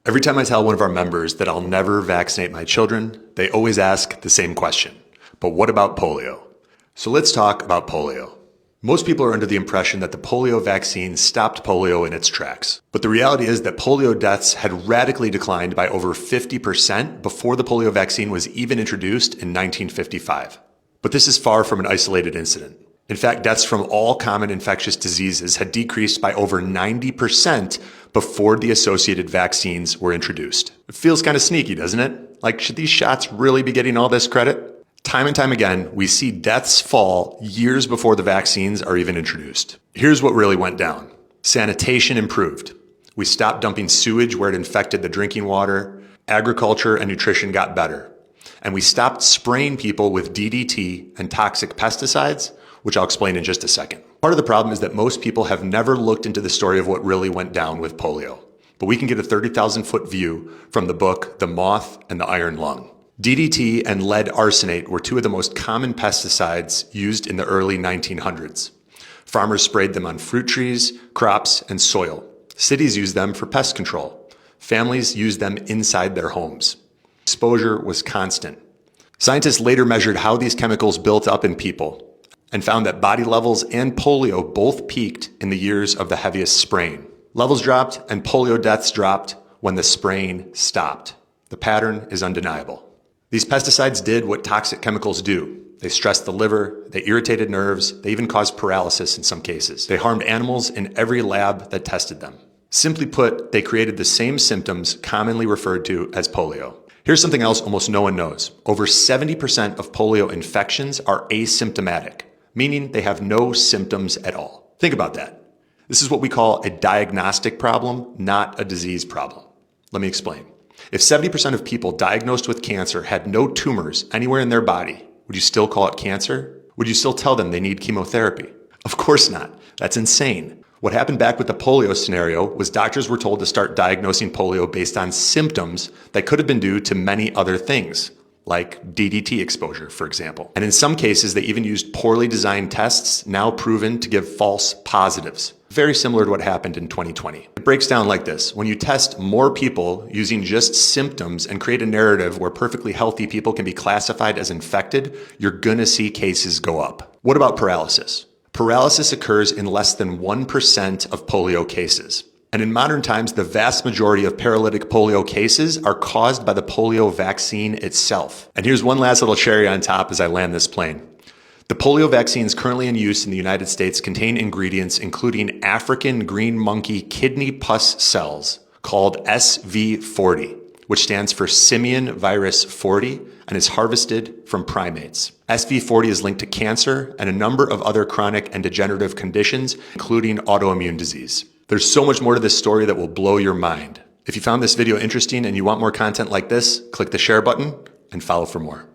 Every time I tell one of our members that I'll never vaccinate my children, they always ask the same question. But what about polio? So let's talk about polio. Most people are under the impression that the polio vaccine stopped polio in its tracks. But the reality is that polio deaths had radically declined by over 50% before the polio vaccine was even introduced in 1955. But this is far from an isolated incident. In fact, deaths from all common infectious diseases had decreased by over 90% before the associated vaccines were introduced. It feels kind of sneaky, doesn't it? Like, should these shots really be getting all this credit? Time and time again, we see deaths fall years before the vaccines are even introduced. Here's what really went down. Sanitation improved. We stopped dumping sewage where it infected the drinking water. Agriculture and nutrition got better. And we stopped spraying people with DDT and toxic pesticides, which I'll explain in just a second. Part of the problem is that most people have never looked into the story of what really went down with polio. But we can get a 30,000-foot view from the book, The Moth and the Iron Lung. DDT and lead arsenate were two of the most common pesticides used in the early 1900s. Farmers sprayed them on fruit trees, crops, and soil. Cities used them for pest control. Families used them inside their homes. Exposure was constant. Scientists later measured how these chemicals built up in people and found that body levels and polio both peaked in the years of the heaviest spraying. Levels dropped and polio deaths dropped when the spraying stopped. The pattern is undeniable. These pesticides did what toxic chemicals do. They stressed the liver, they irritated nerves, they even caused paralysis in some cases. They harmed animals in every lab that tested them. Simply put, they created the same symptoms commonly referred to as polio. Here's something else almost no one knows. Over 70% of polio infections are asymptomatic, meaning they have no symptoms at all. Think about that. This is what we call a diagnostic problem, not a disease problem. Let me explain. If 70% of people diagnosed with cancer had no tumors anywhere in their body, would you still call it cancer? Would you still tell them they need chemotherapy? Of course not. That's insane. What happened back with the polio scenario was doctors were told to start diagnosing polio based on symptoms that could have been due to many other things, like DDT exposure, for example. And in some cases, they even used poorly designed tests now proven to give false positives. Very similar to what happened in 2020. It breaks down like this. When you test more people using just symptoms and create a narrative where perfectly healthy people can be classified as infected, you're gonna see cases go up. What about paralysis? Paralysis occurs in less than 1% of polio cases. And in modern times, the vast majority of paralytic polio cases are caused by the polio vaccine itself. And here's one last little cherry on top as I land this plane. The polio vaccines currently in use in the United States contain ingredients including African green monkey kidney pus cells called SV40, which stands for simian virus 40 and is harvested from primates. SV40 is linked to cancer and a number of other chronic and degenerative conditions, including autoimmune disease. There's so much more to this story that will blow your mind. If you found this video interesting and you want more content like this, click the share button and follow for more.